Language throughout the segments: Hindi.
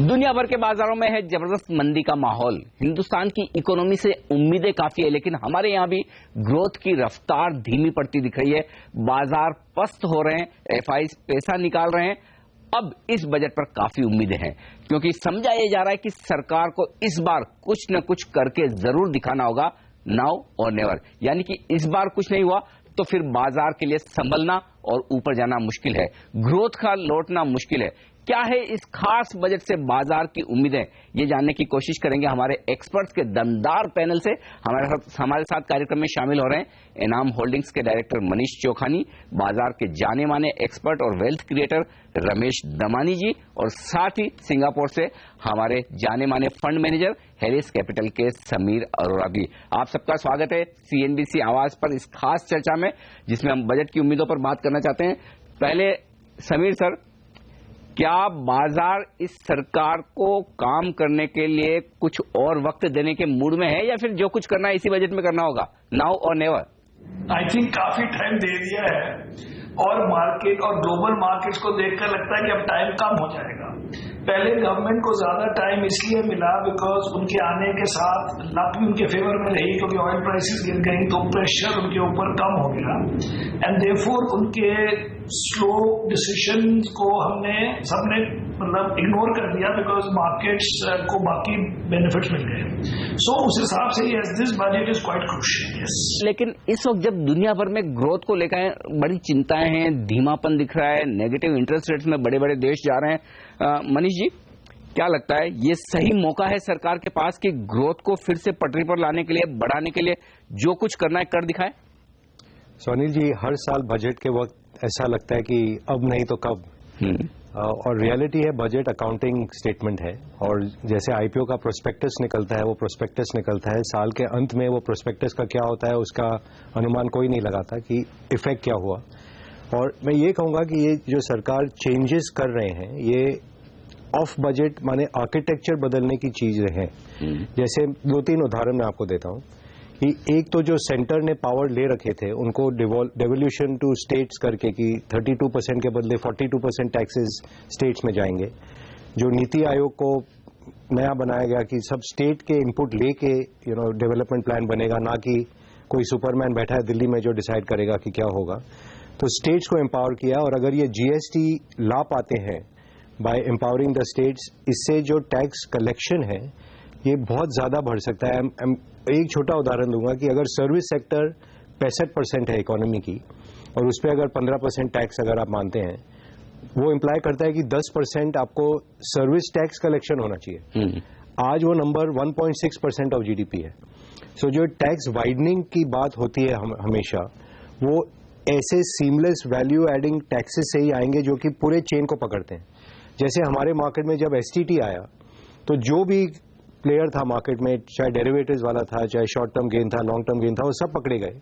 दुनिया भर के बाजारों में है जबरदस्त मंदी का माहौल। हिंदुस्तान की इकोनॉमी से उम्मीदें काफी है, लेकिन हमारे यहां भी ग्रोथ की रफ्तार धीमी पड़ती दिख रही है। बाजार पस्त हो रहे हैं, एफआईज पैसा निकाल रहे हैं। अब इस बजट पर काफी उम्मीदें हैं, क्योंकि समझा यह जा रहा है कि सरकार को इस बार कुछ न कुछ करके जरूर दिखाना होगा, नाउ और नेवर। यानी कि इस बार कुछ नहीं हुआ तो फिर बाजार के लिए संभलना और ऊपर जाना मुश्किल है, ग्रोथ का लौटना मुश्किल है। क्या है इस खास बजट से बाजार की उम्मीदें, ये जानने की कोशिश करेंगे हमारे एक्सपर्ट्स के दमदार पैनल से। हमारे साथ कार्यक्रम में शामिल हो रहे हैं इनाम होल्डिंग्स के डायरेक्टर मनीष चोखानी, बाजार के जाने माने एक्सपर्ट और वेल्थ क्रिएटर रमेश दमानी जी, और साथ ही सिंगापुर से हमारे जाने माने फंड मैनेजर हेलिस कैपिटल के समीर अरोड़ा भी। आप सबका स्वागत है सीएनबीसी आवाज पर इस खास चर्चा में, जिसमें हम बजट की उम्मीदों पर बात करना चाहते हैं। पहले समीर सर, क्या बाजार इस सरकार को काम करने के लिए कुछ और वक्त देने के मूड में है, या फिर जो कुछ करना है इसी बजट में करना होगा, नाउ और नेवर? आई थिंक काफी टाइम दे दिया है और मार्केट और ग्लोबल मार्केट्स को देखकर लगता है कि अब टाइम कम हो जाएगा। पहले गवर्नमेंट को ज्यादा टाइम इसलिए मिला बिकॉज उनके आने के साथ लक भी उनके फेवर में रही, क्योंकि ऑयल प्राइसेस गिर गई तो प्रेशर उनके ऊपर कम हो गया एंड देयरफॉर उनके स्लो डिसीजन को सबने इग्नोर कर दिया बिकॉज मार्केट्स को बाकी बेनिफिट्स मिल गए। सो उस हिसाब से yes, this budget is quite crucial. Yes, लेकिन इस वक्त जब दुनिया भर में ग्रोथ को लेकर बड़ी चिंताएं हैं, धीमापन दिख रहा है, नेगेटिव इंटरेस्ट रेट्स में बड़े बड़े देश जा रहे हैं, मनीष जी क्या लगता है ये सही मौका है सरकार के पास कि ग्रोथ को फिर से पटरी पर लाने के लिए, बढ़ाने के लिए जो कुछ करना है कर दिखाए? सोनील जी, हर साल बजट के वक्त ऐसा लगता है कि अब नहीं तो कब, और रियलिटी है बजट अकाउंटिंग स्टेटमेंट है। और जैसे आईपीओ का प्रोस्पेक्टस निकलता है, वो प्रोस्पेक्टस निकलता है, साल के अंत में वो प्रोस्पेक्टस का क्या होता है उसका अनुमान कोई नहीं लगाता कि इफेक्ट क्या हुआ। और मैं ये कहूंगा कि ये जो सरकार चेंजेस कर रहे हैं ये ऑफ बजट माने आर्किटेक्चर बदलने की चीज है। जैसे 2-3 उदाहरण मैं आपको देता हूं कि एक तो जो सेंटर ने पावर ले रखे थे उनको डेवोल्यूशन टू स्टेट्स करके कि 32% के बदले 42% टैक्सेस स्टेट्स में जाएंगे। जो नीति आयोग को नया बनाया गया कि सब स्टेट के इनपुट लेके डेवलपमेंट प्लान बनेगा, ना कि कोई सुपरमैन बैठा है दिल्ली में जो डिसाइड करेगा कि क्या होगा। तो स्टेट्स को एम्पावर किया, और अगर ये जीएसटी ला पाते हैं बाय एम्पावरिंग द स्टेट्स, इससे जो टैक्स कलेक्शन है ये बहुत ज्यादा बढ़ सकता है। एक छोटा उदाहरण दूंगा कि अगर सर्विस सेक्टर 65% है इकोनॉमी की, और उस पर अगर 15% टैक्स अगर आप मानते हैं, वो इंप्लाई करता है कि 10% आपको सर्विस टैक्स कलेक्शन होना चाहिए। आज वो नंबर 1.6% ऑफ जीडीपी है। सो जो टैक्स वाइडनिंग की बात होती है हमेशा, वो ऐसे सीमलेस वैल्यू एडिंग टैक्सेस से ही आएंगे जो कि पूरे चेन को पकड़ते हैं। जैसे हमारे मार्केट में जब एसटीटी आया तो जो भी प्लेयर था मार्केट में, चाहे डेरिवेटिव्स वाला था, चाहे शॉर्ट टर्म गेन था, लॉन्ग टर्म गेन था, वो सब पकड़े गए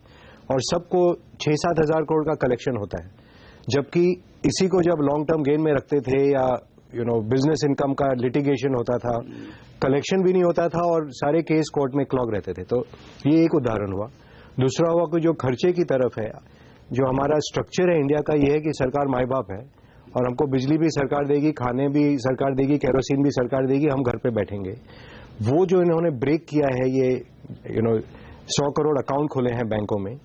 और सबको 6-7 हजार करोड़ का कलेक्शन होता है। जबकि इसी को जब लॉन्ग टर्म गेन में रखते थे या बिजनेस इनकम का लिटिगेशन होता था, कलेक्शन भी नहीं होता था और सारे केस कोर्ट में क्लॉग रहते थे। तो ये एक उदाहरण हुआ। दूसरा हुआ कि जो खर्चे की तरफ है, जो हमारा स्ट्रक्चर है इंडिया का, ये है कि सरकार माई बाप है और हमको बिजली भी सरकार देगी, खाने भी सरकार देगी, केरोसिन भी सरकार देगी, हम घर पे बैठेंगे। वो जो इन्होंने ब्रेक किया है, ये 100 करोड़ अकाउंट खोले हैं बैंकों में,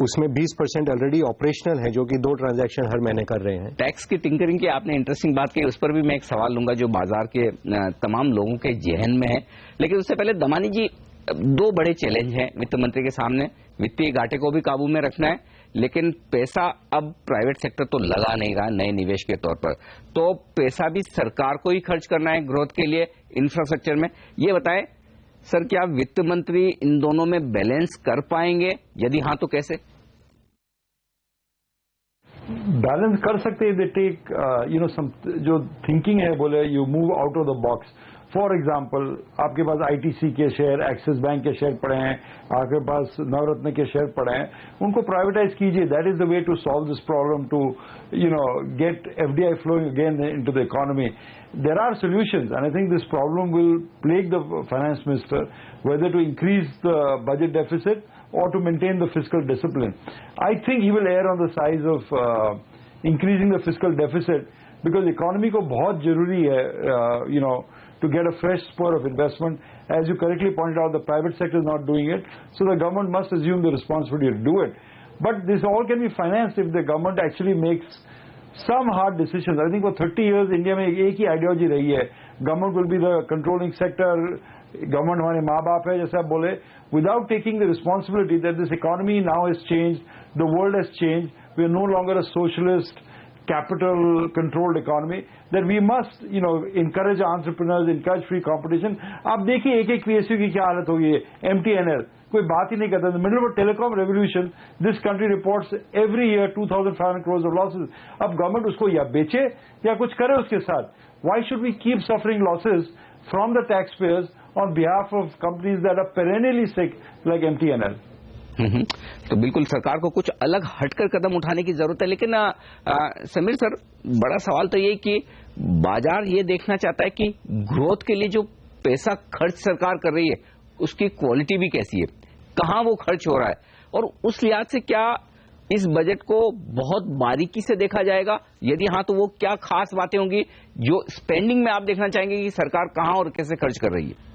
उसमें 20% ऑलरेडी ऑपरेशनल है, जो कि 2 ट्रांजैक्शन हर महीने कर रहे हैं। टैक्स की टिंकरिंग की आपने इंटरेस्टिंग बात की, उस पर भी मैं एक सवाल लूंगा जो बाजार के तमाम लोगों के जहन में है। लेकिन उससे पहले दमानी जी, 2 बड़े चैलेंज हैं वित्त मंत्री के सामने। वित्तीय घाटे को भी काबू में रखना है, लेकिन पैसा अब प्राइवेट सेक्टर तो लगा नहीं रहा नए निवेश के तौर पर, तो पैसा भी सरकार को ही खर्च करना है ग्रोथ के लिए, इंफ्रास्ट्रक्चर में। ये बताएं सर, क्या वित्त मंत्री इन दोनों में बैलेंस कर पाएंगे? यदि हाँ तो कैसे? बैलेंस कर सकते हैं। दे टेक जो थिंकिंग है, बोले you move out of the box. For example, आपके पास आईटीसी के शेयर, एक्सिस बैंक के शेयर पड़े हैं, आपके पास नवरत्न के शेयर पड़े हैं, उनको प्राइवेटाइज कीजिए। That is the way to solve this problem, to get FDI flowing again into the economy. There are solutions, and I think this problem will plague the finance minister, whether to increase the budget deficit or to maintain the fiscal discipline. I think he will err on the side of increasing the fiscal deficit because economy को बहुत जरूरी है to get a fresh spur of investment. As you correctly pointed out, the private sector is not doing it, so the government must assume the responsibility to do it. But this all can be financed if the government actually makes some hard decisions. I think for 30 years India में एक ही ideology रही है, government will be the controlling sector, government हमारे माँ बाप है जैसे आप बोले, without taking the responsibility that this economy now has changed, the world has changed, we are no longer a socialist capital controlled economy, that we must encourage entrepreneurs, encourage free competition. आप देखिए एक एक PSU की क्या हालत हो गई है, MTNL कोई बात ही नहीं करता. In the middle of a telecom revolution, this country reports every year 2,500 crores of losses. अब गवर्नमेंट उसको या बेचे या कुछ करे उसके साथ. Why should we keep suffering losses from the taxpayers on behalf of companies that are perennially sick like MTNL? तो बिल्कुल सरकार को कुछ अलग हटकर कदम उठाने की जरूरत है. लेकिन समीर सर, बड़ा सवाल तो ये कि बाजार ये देखना चाहता है कि ग्रोथ के लिए जो पैसा खर्च सरकार कर रही है उसकी क्वालिटी भी कैसी है, कहां वो खर्च हो रहा है, और उस लिहाज से क्या इस बजट को बहुत बारीकी से देखा जाएगा? यदि हाँ तो वो क्या खास बातें होंगी जो स्पेंडिंग में आप देखना चाहेंगे कि सरकार कहां और कैसे खर्च कर रही है?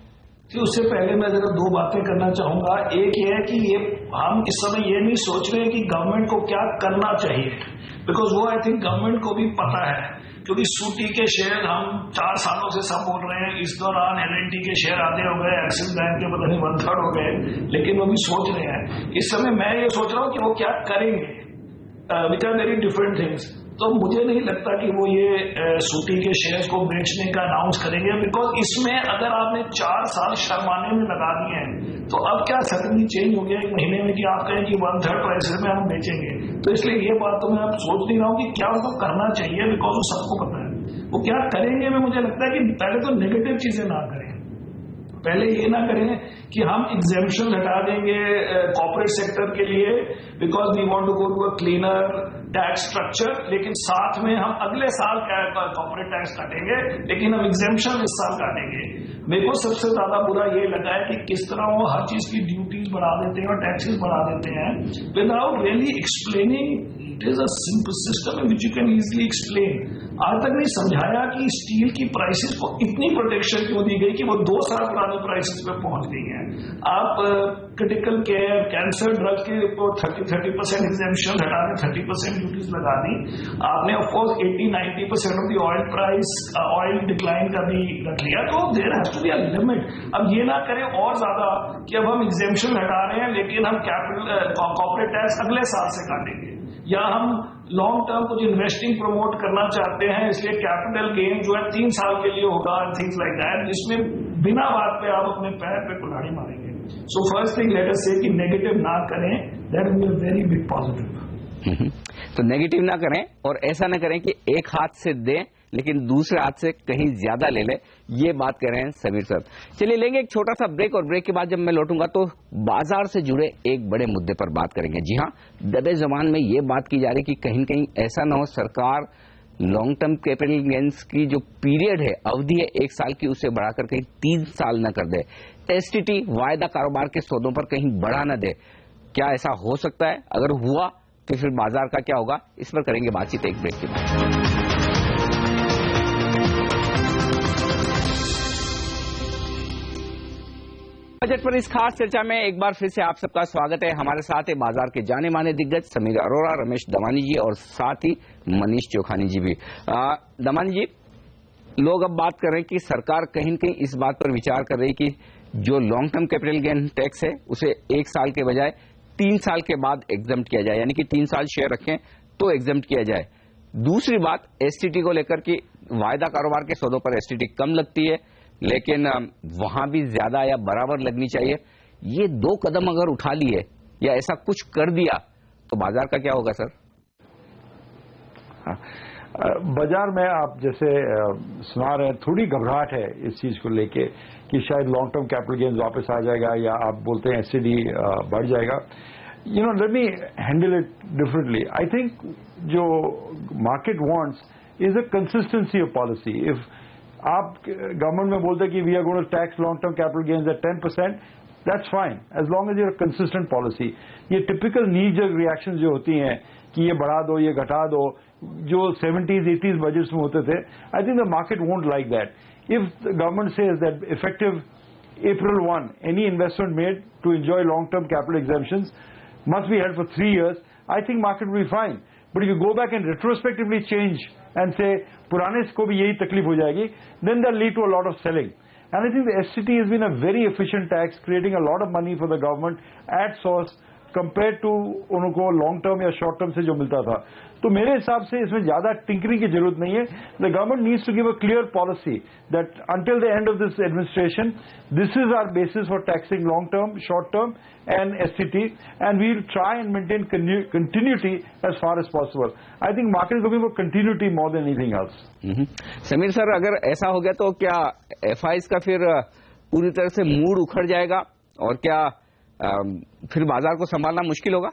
उससे पहले मैं जरा दो बातें करना चाहूंगा. एक ये है कि हम इस समय ये नहीं सोच रहे हैं कि गवर्नमेंट को क्या करना चाहिए, बिकॉज वो आई थिंक गवर्नमेंट को भी पता है, क्योंकि सूटी के शेयर हम 4 सालों से सब बोल रहे हैं. इस दौरान L&T के शेयर आधे हो गए, एक्सिस बैंक के पता नहीं 1/3 हो गए, लेकिन वो भी सोच रहे हैं. इस समय मैं ये सोच रहा हूँ कि वो क्या करेंगे, which are very different things. तो मुझे नहीं लगता कि वो ये सूटी के शेयर्स को बेचने का अनाउंस करेंगे, बिकॉज इसमें अगर आपने 4 साल शर्माने में लगा दिए हैं तो अब क्या सडनली चेंज हो गया 1 महीने में कि आप कहें कि 1/3 प्राइस में हम बेचेंगे. तो इसलिए ये बात तो मैं अब सोच नहीं रहा हूँ कि क्या उनको करना चाहिए, बिकॉज वो सबको पता है वो क्या करेंगे. में मुझे लगता है कि पहले तो नेगेटिव चीजें ना करें, पहले ये ना करें कि हम एग्जेम्पशन हटा देंगे कॉर्पोरेट सेक्टर के लिए because we want to go to a cleaner tax structure, लेकिन साथ में हम अगले साल कॉर्पोरेट टैक्स काटेंगे, लेकिन हम एग्जेम्पशन इस साल काटेंगे. मेरे को सबसे ज्यादा बुरा ये लगा है कि किस तरह वो हर चीज की ड्यूटीज बढ़ा देते हैं और टैक्सेस बढ़ा देते हैं without really explaining. It is a simple system which you can easily explain. आज तक नहीं समझाया कि स्टील की प्राइसेस को इतनी प्रोटेक्शन क्यों दी गई कि वो 2 साल पुरानी प्राइसेस पे पहुंच गई हैं. आप क्रिटिकल केयर, कैंसर ड्रग के ऊपर 30% एग्जेम्पशन हटा दें, 30% ड्यूटीज लगा दी. आपने of course 80-90% of the oil price, oil decline का भी रख लिया. तो there has to be a limit. अब ये ना करें और ज्यादा कि अब हम एग्जेम्पशन हटा रहे हैं लेकिन हम कैपिटल कॉर्पोरेट टैक्स अगले साल से काटेंगे, या हम लॉन्ग टर्म कुछ इन्वेस्टिंग प्रमोट करना चाहते हैं इसलिए कैपिटल गेन जो है 3 साल के लिए होगा, थिंग्स लाइक दैट, जिसमें बिना बात पे आप अपने पैर पे कुल्हाड़ी मारेंगे. So first thing let us से कि नेगेटिव ना करें, that will be a very big positive. तो नेगेटिव ना करें और ऐसा ना करें कि एक हाथ से दें लेकिन दूसरे हाथ से कहीं ज्यादा ले ले, ये बात कह रहे हैं समीर सर. चलिए लेंगे एक छोटा सा ब्रेक और ब्रेक के बाद जब मैं लौटूंगा तो बाजार से जुड़े एक बड़े मुद्दे पर बात करेंगे. जी हाँ, दबे जबान में ये बात की जा रही कि कहीं कहीं ऐसा ना हो सरकार लॉन्ग टर्म कैपिटल गेन्स की जो पीरियड है, अवधि है 1 साल की, उसे बढ़ाकर कहीं 3 साल न कर दे. STT वायदा कारोबार के सौदों पर कहीं बढ़ा न दे. क्या ऐसा हो सकता है? अगर हुआ तो फिर बाजार का क्या होगा, इस पर करेंगे बातचीत एक ब्रेक के बाद. बजट पर इस खास चर्चा में एक बार फिर से आप सबका स्वागत है. हमारे साथ है बाजार के जाने माने दिग्गज समीर अरोड़ा, रमेश दमानी जी और साथ ही मनीष चोखानी जी भी. दमानी जी, लोग अब बात कर रहे हैं कि सरकार कहीं न कहीं इस बात पर विचार कर रही है कि जो long term capital gain tax है उसे 1 साल के बजाय 3 साल के बाद एग्जम्प्ट किया जाए, यानी कि 3 साल शेयर रखें तो एग्जम्प्ट किया जाए. दूसरी बात STT को लेकर कि वायदा कारोबार के सौदों पर STT कम लगती है लेकिन वहां भी ज्यादा या बराबर लगनी चाहिए. ये 2 कदम अगर उठा लिए या ऐसा कुछ कर दिया तो बाजार का क्या होगा सर? बाजार में आप जैसे सुना रहे हैं, थोड़ी घबराहट है इस चीज को लेके कि शायद लॉन्ग टर्म कैपिटल गेन्स वापस आ जाएगा या आप बोलते हैं STT बढ़ जाएगा. Let me handle it differently. I think जो market wants is a consistency of policy. If आप गवर्नमेंट में बोलते हैं कि we are going to tax long term capital gains at 10%, that's fine as long as you're consistent policy. ये टिपिकल नी जर्क रिएक्शन जो होती हैं कि ये बढ़ा दो, ये घटा दो, जो 70s 80s बजट्स में होते थे, I think the market won't like that. If the government says that effective April 1, any investment made to enjoy long-term capital exemptions must be held for 3 years, I think market will be fine. But if you go back and retrospectively change and say, पुराने को भी यही तकलीफ हो जाएगी, then that lead to a lot of selling. And I think the STT has been a very efficient tax, creating a lot of money for the government at source compared to उनको long term या short term से जो मिलता था. तो मेरे हिसाब से इसमें ज्यादा टिंकरिंग की जरूरत नहीं है. The government needs to give a clear policy that until the end of this administration this is our basis for taxing long term, short term and STT, and we will try and maintain continuity as far as possible. I think market is looking for continuity more than anything else. Sameer sir, अगर ऐसा हो गया तो क्या एफआईज का फिर पूरी तरह से मूड उखड़ जाएगा और क्या फिर बाजार को संभालना मुश्किल होगा?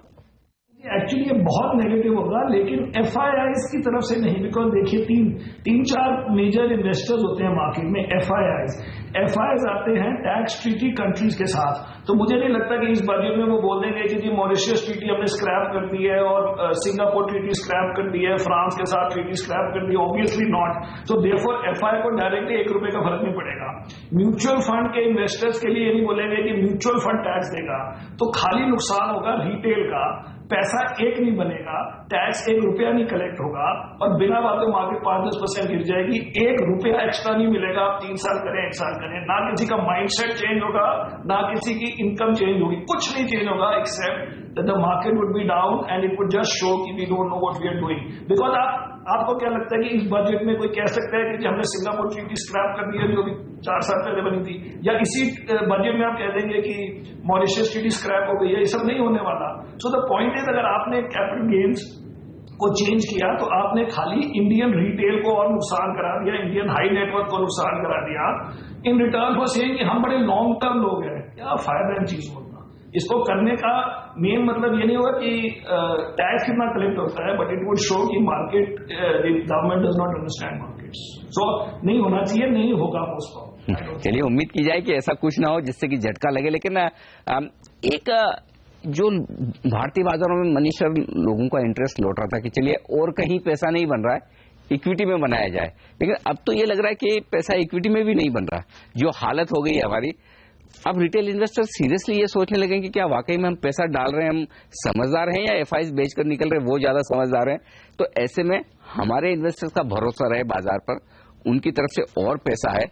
एक्चुअली ये बहुत नेगेटिव होगा, लेकिन एफआईआईज की तरफ से नहीं. बिकॉज देखिए तीन चार मेजर इन्वेस्टर्स होते हैं मार्केट में. एफआईआईज आते हैं टैक्स ट्रीटी कंट्रीज के साथ. तो मुझे नहीं लगता कि इस बजट में वो बोल देंगे कि जी मॉरिशस ट्रीटी हमने स्क्रैप कर दी है और सिंगापुर ट्रीटी स्क्रैप कर दी है, फ्रांस के साथ ट्रीटी स्क्रैप कर दी है. Obviously not. तो देयरफॉर एफआईआई को डायरेक्टली ₹1 का फर्क नहीं पड़ेगा. म्यूचुअल फंड के इन्वेस्टर्स के लिए ये नहीं बोलेंगे कि म्यूचुअल फंड टैक्स देगा, तो खाली नुकसान होगा रिटेल का. पैसा एक नहीं बनेगा, टैक्स ₹1 नहीं कलेक्ट होगा और बिना बात मार्केट 5-10% गिर जाएगी. ₹1 एक्स्ट्रा नहीं मिलेगा. आप 3 साल करें, 1 साल करें, ना किसी का माइंडसेट चेंज होगा, ना किसी की इनकम चेंज होगी, कुछ नहीं चेंज होगा except that the market would be down and it would just show कि we don't know what we are doing. Because आपको क्या लगता है कि इस बजट में कोई कह सकता है कि हमने सिंगापुर ट्रीटी स्क्रैप कर दी है जो भी 4 साल पहले बनी थी, या इसी बजट में आप कह देंगे कि मॉरिशस ट्रीटी स्क्रैप हो गई है? ये सब नहीं होने वाला. सो द पॉइंट इज, अगर आपने कैपिटल गेन्स को चेंज किया तो आपने खाली इंडियन रिटेल को और नुकसान करा दिया, इंडियन हाई नेटवर्क को नुकसान करा दिया. इन रिटर्न फॉर सेइंग कि हम बड़े लॉन्ग टर्म लोग हैं. क्या फायदा इन चीज होगा? इसको करने का मेन मतलब ये नहीं होगा कि टैक्स कितना कलेक्ट होता है, बट इट वुड शो कि market government does not understand markets. So नहीं होना चाहिए, नहीं होगा उसको. चलिए उम्मीद की जाए कि ऐसा कुछ ना हो जिससे कि झटका लगे. लेकिन एक जो भारतीय बाजारों में मनीषर लोगों का इंटरेस्ट लौट रहा था कि चलिए और कहीं पैसा नहीं बन रहा है, इक्विटी में बनाया जाए. लेकिन अब तो ये लग रहा है कि पैसा इक्विटी में भी नहीं बन रहा. जो हालत हो गई है हमारी, अब रिटेल इन्वेस्टर सीरियसली ये सोचने लगे कि क्या वाकई में हम पैसा डाल रहे हैं, हम समझदार हैं, या एफआईज बेचकर निकल रहे हैं वो ज्यादा समझदार हैं. तो ऐसे में हमारे इन्वेस्टर्स का भरोसा रहे बाजार पर, उनकी तरफ से और पैसा है.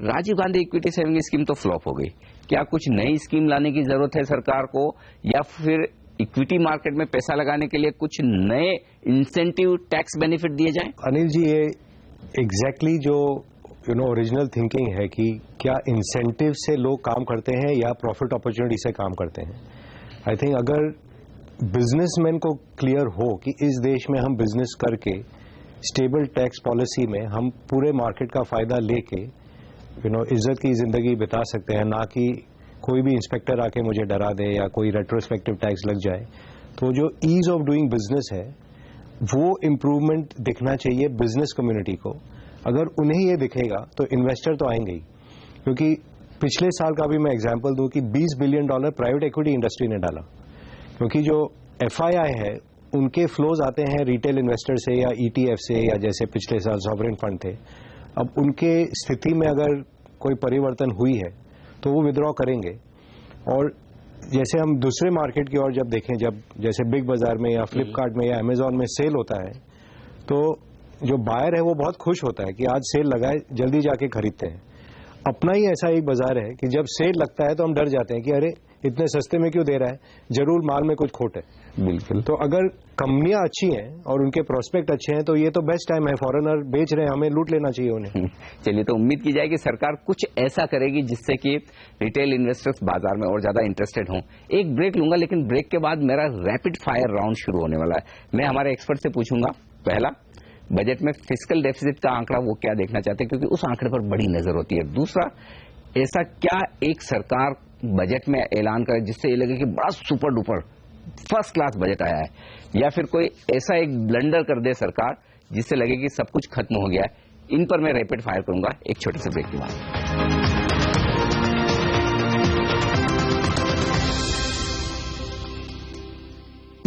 Rajiv Gandhi equity saving scheme तो फ्लॉप हो गई. क्या कुछ नई स्कीम लाने की जरूरत है सरकार को, या फिर इक्विटी मार्केट में पैसा लगाने के लिए कुछ नए इंसेंटिव टैक्स बेनिफिट दिए जाएं? अनिल जी, ये एग्जैक्टली जो ओरिजिनल थिंकिंग है कि क्या इंसेंटिव से लोग काम करते हैं या प्रॉफिट अपॉर्चुनिटी से काम करते हैं. आई थिंक अगर बिजनेसमैन को क्लियर हो कि इस देश में हम बिजनेस करके स्टेबल टैक्स पॉलिसी में हम पूरे मार्केट का फायदा लेके इज्जत की जिंदगी बिता सकते हैं, ना कि कोई भी इंस्पेक्टर आके मुझे डरा दे या कोई रेट्रोस्पेक्टिव टैक्स लग जाए. तो जो ईज ऑफ डूइंग बिजनेस है वो इम्प्रूवमेंट दिखना चाहिए बिजनेस कम्युनिटी को. अगर उन्हें ये दिखेगा तो इन्वेस्टर तो आएंगे ही. क्योंकि पिछले साल का भी मैं एग्जांपल दूं कि $20 बिलियन प्राइवेट इक्विटी इंडस्ट्री ने डाला. क्योंकि जो एफआईआई है उनके फ्लोज आते हैं रिटेल इन्वेस्टर से या ईटीएफ से, या जैसे पिछले साल सॉवरेन फंड थे. अब उनके स्थिति में अगर कोई परिवर्तन हुई है तो वो विड्रॉ करेंगे. और जैसे हम दूसरे मार्केट की ओर जब देखें, जब जैसे बिग बाजार में या फ्लिपकार्ट में या अमेजॉन में सेल होता है तो जो बायर है वो बहुत खुश होता है कि आज सेल लगा है, जल्दी जाके खरीदते हैं. अपना ही ऐसा एक बाजार है कि जब सेल लगता है तो हम डर जाते हैं कि अरे इतने सस्ते में क्यों दे रहा है, जरूर माल में कुछ खोट है. बिल्कुल. तो अगर कंपनियां अच्छी हैं और उनके प्रोस्पेक्ट अच्छे हैं तो ये तो बेस्ट टाइम है. फॉरेनर बेच रहे हैं, हमें लूट लेना चाहिए उन्हें. चलिए, तो उम्मीद की जाए कि सरकार कुछ ऐसा करेगी जिससे कि रिटेल इन्वेस्टर्स बाजार में और ज्यादा इंटरेस्टेड हों. एक ब्रेक लूंगा, लेकिन ब्रेक के बाद मेरा रैपिड फायर राउंड शुरू होने वाला है. मैं हमारे एक्सपर्ट से पूछूंगा, पहला, बजट में फिस्कल डेफिसिट का आंकड़ा वो क्या देखना चाहते हैं, क्योंकि उस आंकड़े पर बड़ी नजर होती है. दूसरा, ऐसा क्या एक सरकार बजट में ऐलान करे जिससे ये लगे कि बड़ा super duper first class budget आया है, या फिर कोई ऐसा एक ब्लंडर कर दे सरकार जिससे लगे कि सब कुछ खत्म हो गया है. इन पर मैं रैपिड फायर करूंगा एक छोटे से ब्रेक के बाद.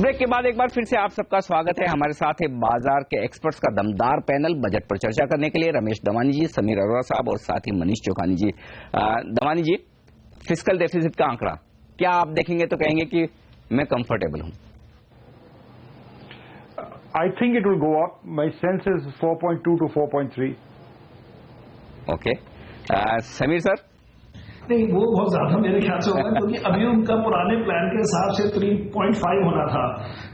ब्रेक के बाद एक बार फिर से आप सबका स्वागत है। हमारे साथ है बाजार के एक्सपर्ट्स का दमदार पैनल। बजट पर चर्चा करने के लिए रमेश दमानी जी, समीर अरोड़ा साहब और साथ ही मनीष चौखानी जी। दमानी जी, फिस्कल डेफिसिट का आंकड़ा क्या आप देखेंगे तो कहेंगे कि मैं कंफर्टेबल हूं? I think it will go up. My sense is 4.2 to 4.3. Okay, Sameer sir? नहीं, वो बहुत ज्यादा मेरे ख्याल से होगा, क्योंकि अभी उनका पुराने प्लान के हिसाब से 3.5 होना था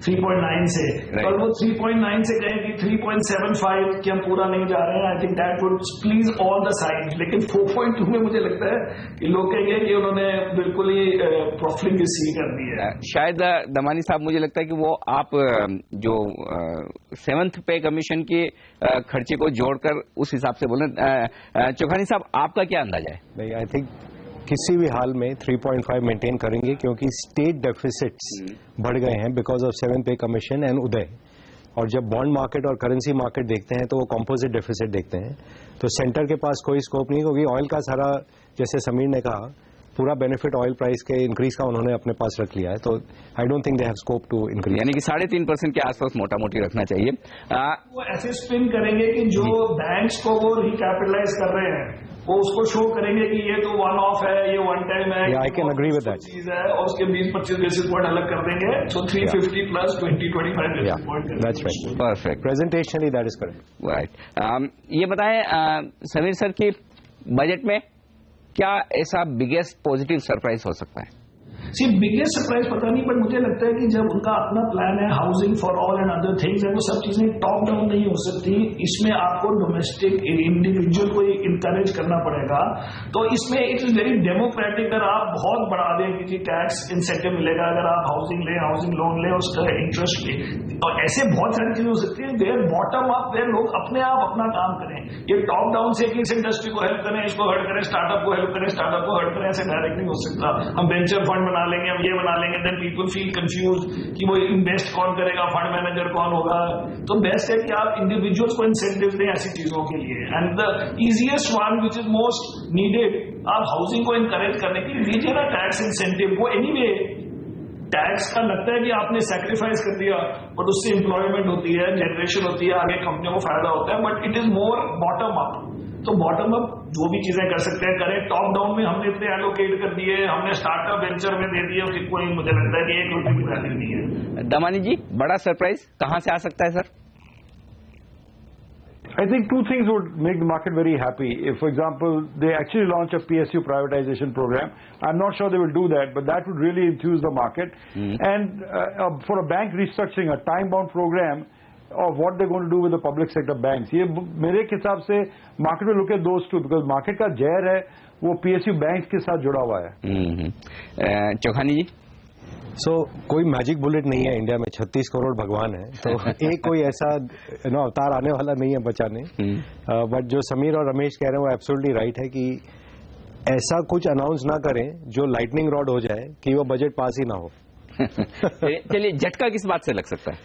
3.9 से, और वो 3.9 से कहें कि 3.75 कि हम पूरा नहीं जा रहे हैं। I think that would please all the side. लेकिन 4.2 में मुझे लगता है कि लोग कहेंगे कि उन्होंने बिल्कुल ही प्रॉफिटिंग सी कर दी है। शायद दमानी साहब, मुझे लगता है कि वो आप जो 7th पे कमीशन के खर्चे को जोड़कर उस हिसाब से बोले। चौखानी साहब, आपका क्या अंदाजा है? नहीं, आई थिंक किसी भी हाल में 3.5 मेंटेन करेंगे, क्योंकि स्टेट डेफिसिट्स बढ़ गए हैं बिकॉज ऑफ 7th पे कमीशन एंड उदय। और जब बॉन्ड मार्केट और करेंसी मार्केट देखते हैं तो वो कॉम्पोजिट डेफिसिट देखते हैं। तो सेंटर के पास कोई स्कोप नहीं, क्योंकि ऑयल का सारा, जैसे समीर ने कहा, पूरा बेनिफिट ऑयल प्राइस के इंक्रीज का उन्होंने अपने पास रख लिया है। तो I don't think they have scope to increase, यानी कि 3.5% के आसपास मोटा मोटी रखना चाहिए। वो ऐसे स्पिन करेंगे कि जो बैंक्स को वो रिकैपिटलाइज कर रहे हैं वो उसको शो करेंगे कि ये तो वन ऑफ है, ये वन टाइम है, I can agree with that चीज है, और उसके 20-25 बेसिस पॉइंट अलग कर देंगे। So 350 plus 20-25 basis point. That's right, perfect, presentationally that is correct, right. ये बताएं समीर सर कि बजट में क्या ऐसा बिगेस्ट पॉजिटिव सरप्राइज हो सकता है? बिगेस्ट सरप्राइज पता नहीं, बट मुझे लगता है कि जब उनका अपना प्लान है housing for all and other things है, वो सब चीजें टॉप डाउन नहीं हो सकती। इसमें आपको डोमेस्टिक इंडिविजुअल को इंकरेज करना पड़ेगा। तो इसमें इट इज वेरी डेमोक्रेटिक। अगर आप बहुत बढ़ा दें किसी टैक्स इंसेंटिव मिलेगा, अगर आप हाउसिंग ले, हाउसिंग लोन ले, उसका इंटरेस्ट ले, और ऐसे बहुत सारी चीजें हो सकती है। वेयर बॉटम अप, वेयर लोग अपने आप अपना काम करें। ये टॉप डाउन से कि इस इंडस्ट्री को हेल्प करें, इसको हर्ट करें, स्टार्टअप को हेल्प करें, स्टार्टअप को हर्ट करें, ऐसे डायरेक्ट नहीं हो सकता। हम वेंचर फंड बना लेंगे, हम ये बना लेंगे, देन पीपल फील कंफ्यूज कि वो इन्वेस्ट कौन करेगा, फंड मैनेजर कौन होगा। तो बेस्ट है कि आप इंडिविजुअल्स को इंसेंटिव दें ऐसी चीजों के लिए। And the easiest one which is most needed, आप हाउसिंग को इनकरेज करने के लिए दीजिए ना टैक्स इंसेंटिव। वो एनीवे टैक्स का लगता है कि आपने सैक्रिफाइस कर दिया, बट उससे एम्प्लॉयमेंट होती है, जनरेशन होती है, आगे कंपनियों को फायदा होता है, but it is more bottom up. तो बॉटम अप जो भी चीजें कर सकते हैं करें। टॉप डाउन में हमने इतने एलोकेट कर दिए, हमने स्टार्टअप वेंचर में दे दिए, उसकी कोई मुझे लगता है कि एक रुपये की वैल्यू नहीं है। दमानी जी, बड़ा सरप्राइज कहां से आ सकता है sir? I think two things would make the market very happy. If, for example, they actually launch a PSU privatization program, I'm not sure they will do that, but that would really enthuse the market. And for a bank restructuring, a time-bound program of what they're going to do with the public sector banks, ये मेरे हिसाब से market will look at those two, because market का जहर है वो PSU banks के साथ जुड़ा हुआ है। चौखानी जी? कोई मैजिक बुलेट नहीं है इंडिया में, 36 करोड़ भगवान है, तो एक कोई ऐसा अवतार आने वाला नहीं है बचाने। बट जो समीर और रमेश कह रहे हैं वो एब्सोल्युटली राइट है कि ऐसा कुछ अनाउंस ना करें जो लाइटनिंग रॉड हो जाए कि वो बजट पास ही ना हो। चलिए, झटका किस बात से लग सकता है?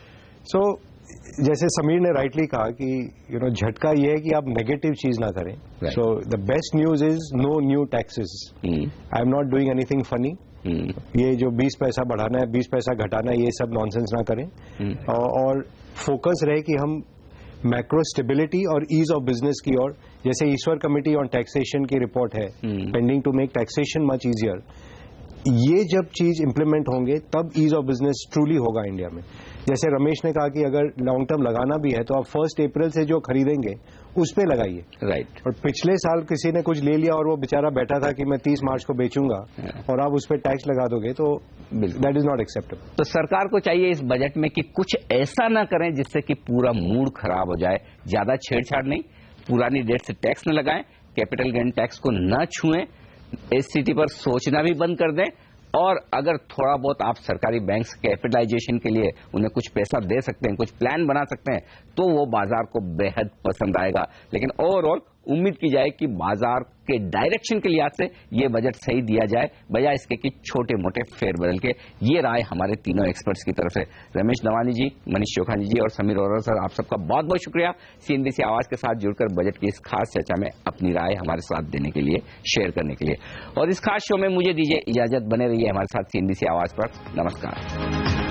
जैसे समीर ने राइटली कहा कि झटका ये है कि आप नेगेटिव चीज ना करें। So the best news is no new taxes. I am not doing anything funny. ये जो 20 पैसा बढ़ाना है, 20 पैसा घटाना है, ये सब नॉनसेंस ना करें। और फोकस रहे कि हम मैक्रो स्टेबिलिटी और ईज ऑफ बिजनेस की ओर, जैसे ईश्वर कमेटी ऑन टैक्सेशन की रिपोर्ट है, pending to make taxation much easier. ये जब चीज इंप्लीमेंट होंगे तब ईज ऑफ बिजनेस ट्रूली होगा इंडिया में। जैसे रमेश ने कहा कि अगर लॉन्ग टर्म लगाना भी है तो आप 1 अप्रैल से जो खरीदेंगे उस पे लगाइए। राइट। और पिछले साल किसी ने कुछ ले लिया और वो बेचारा बैठा था कि मैं 30 मार्च को बेचूंगा, और आप उस पर टैक्स लगा दोगे तो दैट इज नॉट एक्सेप्टेबल। तो सरकार को चाहिए इस बजट में कि कुछ ऐसा ना करें जिससे कि पूरा मूड खराब हो जाए। ज्यादा छेड़छाड़ नहीं, पुरानी डेट से टैक्स न लगाएं, कैपिटल गेन टैक्स को न छुएं, एससीटी पर सोचना भी बंद कर दें, और अगर थोड़ा बहुत आप सरकारी बैंक्स कैपिटलाइजेशन के लिए उन्हें कुछ पैसा दे सकते हैं, कुछ प्लान बना सकते हैं, तो वो बाजार को बेहद पसंद आएगा। लेकिन ओवरऑल उम्मीद की जाए कि बाजार के डायरेक्शन के लिहाज से ये बजट सही दिया जाए, बजाय इसके कि छोटे मोटे फेरबदल के। ये राय हमारे तीनों एक्सपर्ट्स की तरफ से। रमेश दमानी जी, मनीष चौखानी जी और समीर अरोड़ा सर, आप सबका बहुत बहुत शुक्रिया सीएनबीसी आवाज के साथ जुड़कर बजट की इस खास चर्चा में अपनी राय हमारे साथ देने के लिए, शेयर करने के लिए। और इस खास शो में मुझे दीजिए इजाजत, बने रहिए हमारे साथ सीएनबीसी आवाज पर। नमस्कार।